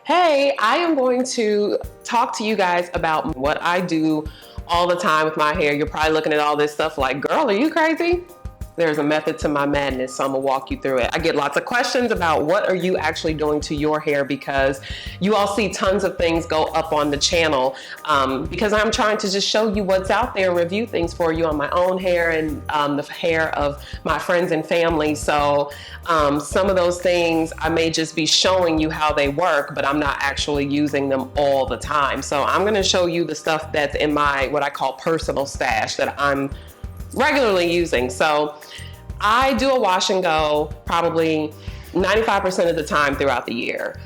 Hey, I am going to talk to you guys about what I do all the time with my hair. You're probably looking at all this stuff like, girl, are you crazy? There's a method to my madness, so I'm gonna walk you through it. I get lots of questions about what are you actually doing to your hair, because you all see tons of things go up on the channel because I'm trying to just show you what's out there and review things for you on my own hair and the hair of my friends and family. So some of those things I may just be showing you how they work, but I'm not actually using them all the time. So I'm gonna show you the stuff that's in my, what I call personal stash, that I'm regularly using. So I do a wash and go probably 95% of the time throughout the year.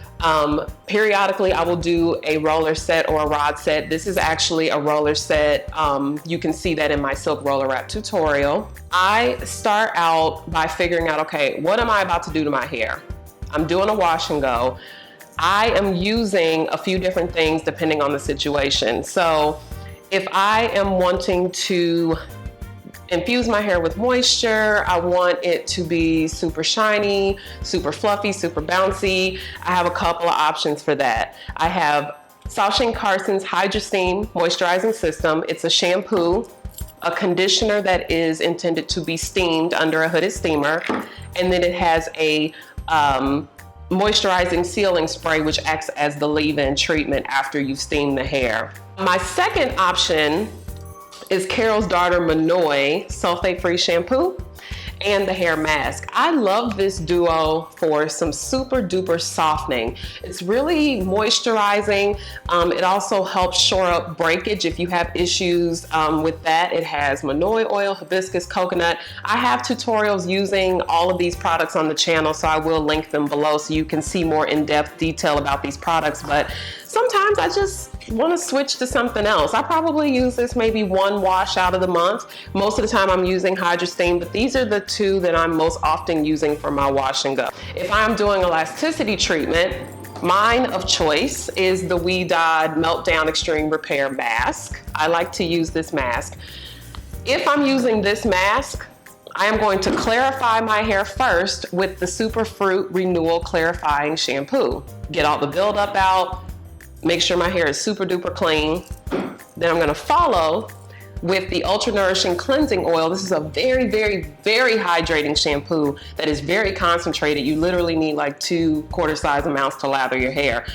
Periodically I will do a roller set or a rod set. This is actually a roller set. You can see that in my silk roller wrap tutorial. I start out by figuring out, okay, what am I about to do to my hair? I'm doing a wash and go. I am using a few different things depending on the situation. So if I am wanting to infuse my hair with moisture, I want it to be super shiny, super fluffy, super bouncy, I have a couple of options for that. I have SOFTSHEEN Carson's Hydrasteam moisturizing system. It's a shampoo, a conditioner that is intended to be steamed under a hooded steamer, and then it has a moisturizing sealing spray which acts as the leave-in treatment after you've steamed the hair. My second option is Carol's Daughter MONOI sulfate-free shampoo and the hair mask. I love this duo for some super duper softening. It's really moisturizing. It also helps shore up breakage if you have issues with that. It has MONOI oil, hibiscus, coconut. I have tutorials using all of these products on the channel, so I will link them below so you can see more in-depth detail about these products. But sometimes I just want to switch to something else. I probably use this maybe one wash out of the month. Most of the time I'm using Hydrasteam, but these are the two that I'm most often using for my wash and go. If I'm doing elasticity treatment, mine of choice is the WeDod Meltdown Extreme Repair Mask. I like to use this mask. If I'm using this mask, I am going to clarify my hair first with the Superfruit Renewal Clarifying Shampoo. Get all the buildup out, make sure my hair is super duper clean. Then I'm gonna follow with the Ultra Nourishing Cleansing Oil. This is a very, very, very hydrating shampoo that is very concentrated. You literally need like 2 quarter-size amounts to lather your hair.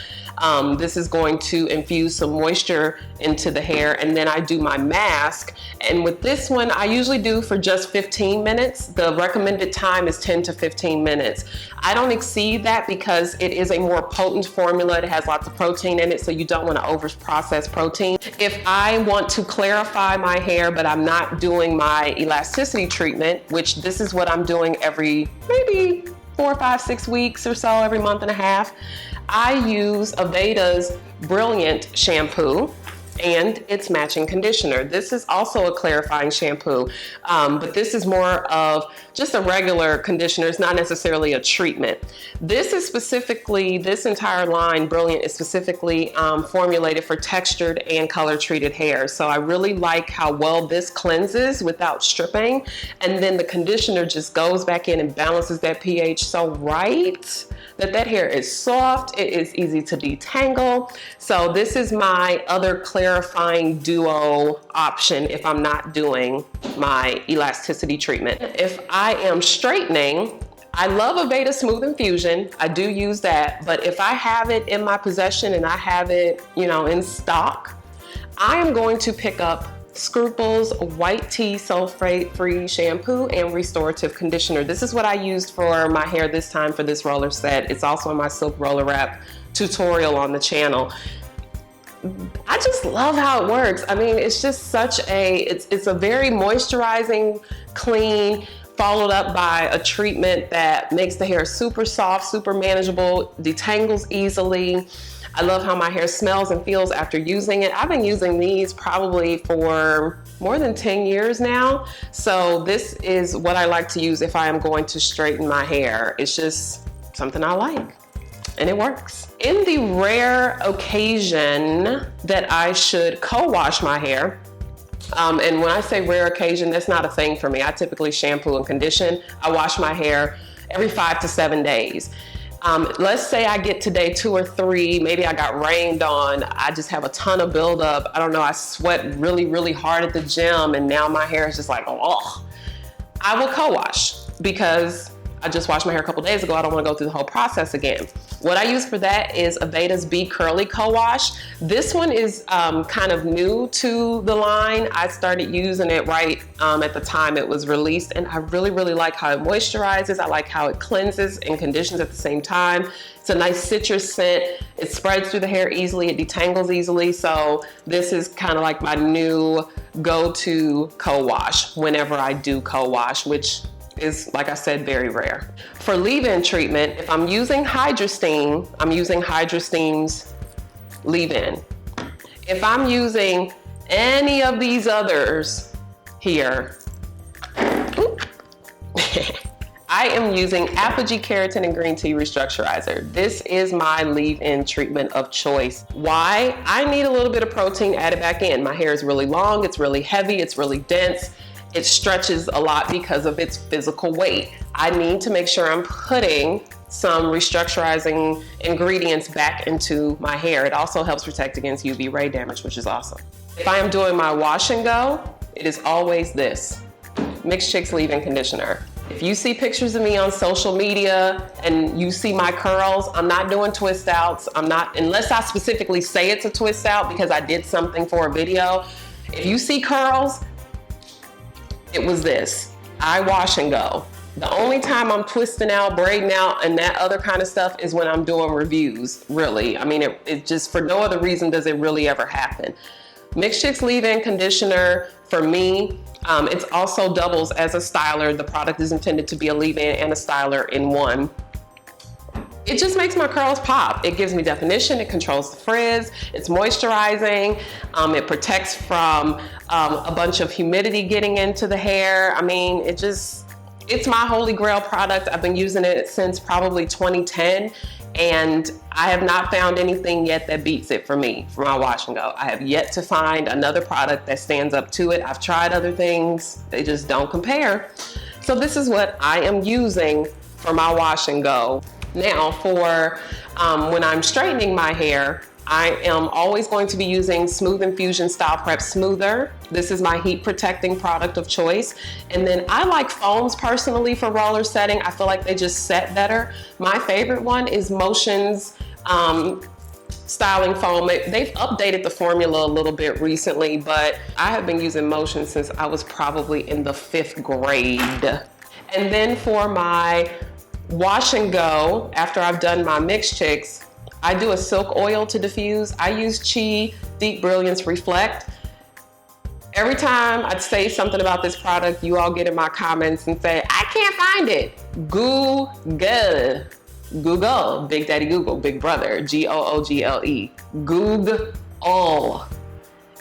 This is going to infuse some moisture into the hair, and then I do my mask. And with this one, I usually do for just 15 minutes. The recommended time is 10 to 15 minutes. I don't exceed that because it is a more potent formula. It has lots of protein in it, so you don't want to over-process protein. If I want to clarify my hair, but I'm not doing my elasticity treatment, which this is what I'm doing every maybe 4, 5, 6 weeks or so, every month and a half, I use AVEDA's Brilliant shampoo and its matching conditioner. This is also a clarifying shampoo, but this is more of just a regular conditioner. It's not necessarily a treatment. This is specifically, this entire line, Brilliant, is specifically formulated for textured and color treated hair. So I really like how well this cleanses without stripping. And then the conditioner just goes back in and balances that pH so right that hair is soft, it is easy to detangle. So this is my other clarifying duo option if I'm not doing my elasticity treatment. If I am straightening, I love AVEDA Smooth Infusion. I do use that, but if I have it in my possession and I have it, you know, in stock, I am going to pick up SCRUPLES White Tea Sulfate-Free Shampoo and Restorative Conditioner. This is what I used for my hair this time for this roller set. It's also in my silk roller wrap tutorial on the channel. I just love how it works. I mean, it's just such a, it's a very moisturizing, clean, followed up by a treatment that makes the hair super soft, super manageable, detangles easily. I love how my hair smells and feels after using it. I've been using these probably for more than 10 years now. So this is what I like to use if I am going to straighten my hair. It's just something I like, and it works. In the rare occasion that I should co-wash my hair, and when I say rare occasion, that's not a thing for me. I typically shampoo and condition. I wash my hair every 5 to 7 days. Let's say I get to day 2 or 3, maybe I got rained on, I just have a ton of buildup. I don't know, I sweat really, really hard at the gym and now my hair is just like, oh. I will co-wash because I just washed my hair a couple days ago. I don't want to go through the whole process again. What I use for that is AVEDA's Be Curly Co-Wash. This one is kind of new to the line. I started using it right at the time it was released, and I really, really like how it moisturizes. I like how it cleanses and conditions at the same time. It's a nice citrus scent. It spreads through the hair easily. It detangles easily. So this is kind of like my new go-to co-wash whenever I do co-wash, which is, like I said, very rare. For leave-in treatment, if I'm using Hydrasteam, I'm using Hydrasteam's leave-in. If I'm using any of these others here, I am using APHOGEE Keratin and Green Tea Restructurizer. This is my leave-in treatment of choice. Why? I need a little bit of protein added back in. My hair is really long, it's really heavy, it's really dense. It stretches a lot because of its physical weight. I need to make sure I'm putting some restructurizing ingredients back into my hair. It also helps protect against UV ray damage, which is awesome. If I am doing my wash and go, it is always this, Mixed Chicks leave-in conditioner. If you see pictures of me on social media and you see my curls, I'm not doing twist outs. I'm not, unless I specifically say it's a twist out because I did something for a video. If you see curls, it was this. I wash and go. The only time I'm twisting out, braiding out, and that other kind of stuff is when I'm doing reviews, really. I mean, it just, for no other reason does it really ever happen. Mixed Chicks leave-in conditioner, for me, it also doubles as a styler. The product is intended to be a leave-in and a styler in one. It just makes my curls pop. It gives me definition, it controls the frizz, it's moisturizing, it protects from a bunch of humidity getting into the hair. I mean, it's my holy grail product. I've been using it since probably 2010, and I have not found anything yet that beats it for me, for my wash and go. I have yet to find another product that stands up to it. I've tried other things, they just don't compare. So this is what I am using for my wash and go. Now for when I'm straightening my hair, I am always going to be using Smooth Infusion Style Prep Smoother. This is my heat protecting product of choice. And then I like foams personally for roller setting. I feel like they just set better. My favorite one is Motion's styling foam. They've updated the formula a little bit recently, but I have been using Motion since I was probably in the 5th grade. And then for my wash and go, after I've done my Mixed Chicks, I do a silk oil to diffuse. I use Chi Deep Brilliance Reflect. Every time I say something about this product, you all get in my comments and say, I can't find it. Google, Big Daddy Google, Big Brother, Google. Google.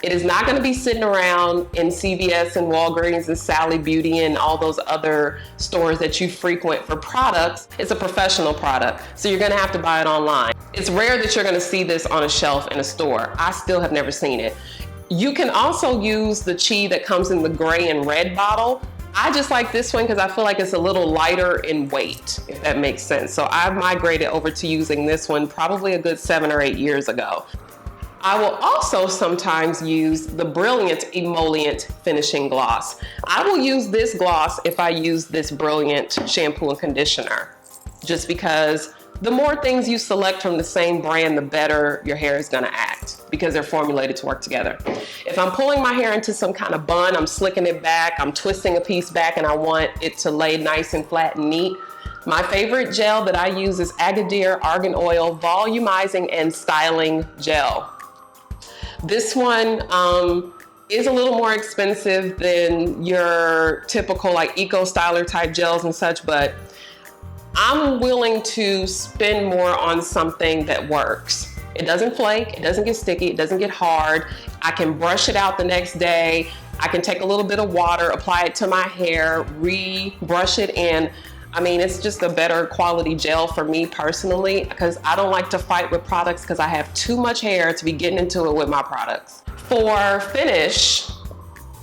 It is not gonna be sitting around in CVS and Walgreens and Sally Beauty and all those other stores that you frequent for products. It's a professional product, so you're gonna have to buy it online. It's rare that you're gonna see this on a shelf in a store. I still have never seen it. You can also use the Chi that comes in the gray and red bottle. I just like this one because I feel like it's a little lighter in weight, if that makes sense. So I've migrated over to using this one probably a good 7 or 8 years ago. I will also sometimes use the Brilliant Emollient Finishing Gloss. I will use this gloss if I use this Brilliant shampoo and conditioner, just because the more things you select from the same brand, the better your hair is gonna act, because they're formulated to work together. If I'm pulling my hair into some kind of bun, I'm slicking it back, I'm twisting a piece back, and I want it to lay nice and flat and neat, my favorite gel that I use is AGADIR Argan Oil Volumizing and Styling Gel. This one is a little more expensive than your typical like eco styler type gels and such, but I'm willing to spend more on something that works. It doesn't flake, it doesn't get sticky, it doesn't get hard. I can brush it out the next day. I can take a little bit of water, apply it to my hair, re-brush it in. I mean, it's just a better quality gel for me personally, because I don't like to fight with products because I have too much hair to be getting into it with my products. For finish,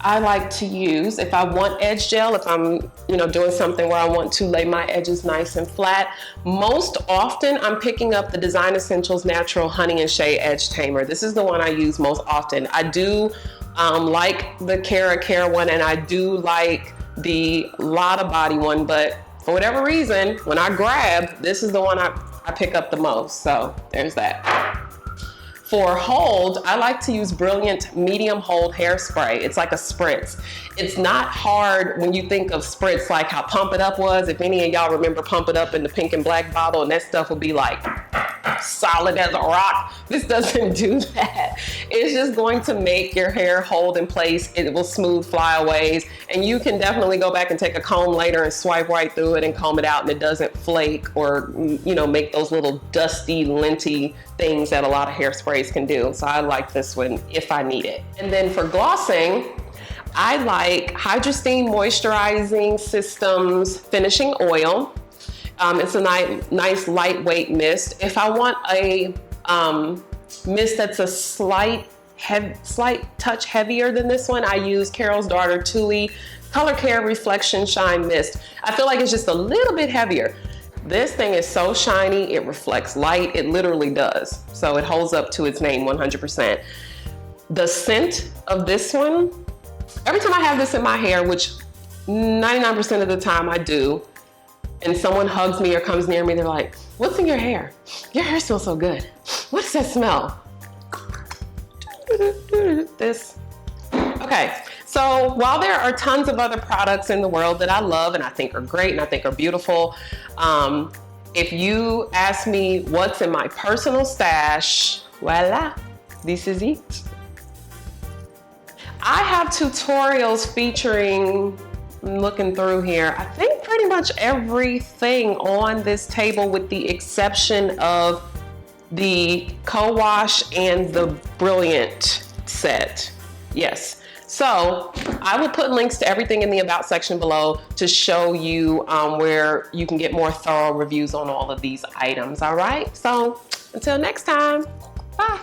I like to use, if I want edge gel, if I'm doing something where I want to lay my edges nice and flat, most often I'm picking up the Design Essentials Natural Honey and Shea Edge Tamer. This is the one I use most often. I do like the Care one, and I do like the Lotta Body one, but for whatever reason, when I grab, this is the one I pick up the most. So there's that. For hold, I like to use Brilliant Medium Hold Hairspray. It's like a spritz. It's not hard when you think of spritz like how Pump It Up was. If any of y'all remember Pump It Up in the pink and black bottle, and that stuff would be like solid as a rock. This doesn't do that. It's just going to make your hair hold in place. It will smooth flyaways, and you can definitely go back and take a comb later and swipe right through it and comb it out, and it doesn't flake or make those little dusty, linty things that a lot of hairsprays can do. So I like this one if I need it. And then for glossing, I like Hydrasteam Moisturizing Systems Finishing Oil. It's a nice lightweight mist. If I want a mist that's a slight touch heavier than this one, I use Carol's Daughter Tui Color Care Reflection Shine Mist. I feel like it's just a little bit heavier. This thing is so shiny, it reflects light, it literally does. So it holds up to its name 100%. The scent of this one, every time I have this in my hair, which 99% of the time I do, and someone hugs me or comes near me, they're like, "What's in your hair? Your hair smells so good. What does that smell?" This. Okay, so while there are tons of other products in the world that I love and I think are great and I think are beautiful, if you ask me what's in my personal stash, voila, this is it. I have tutorials featuring, I'm looking through here, I think pretty much everything on this table with the exception of the co-wash and the Brilliant set. Yes. So I will put links to everything in the About section below to show you where you can get more thorough reviews on all of these items. All right. So until next time, bye.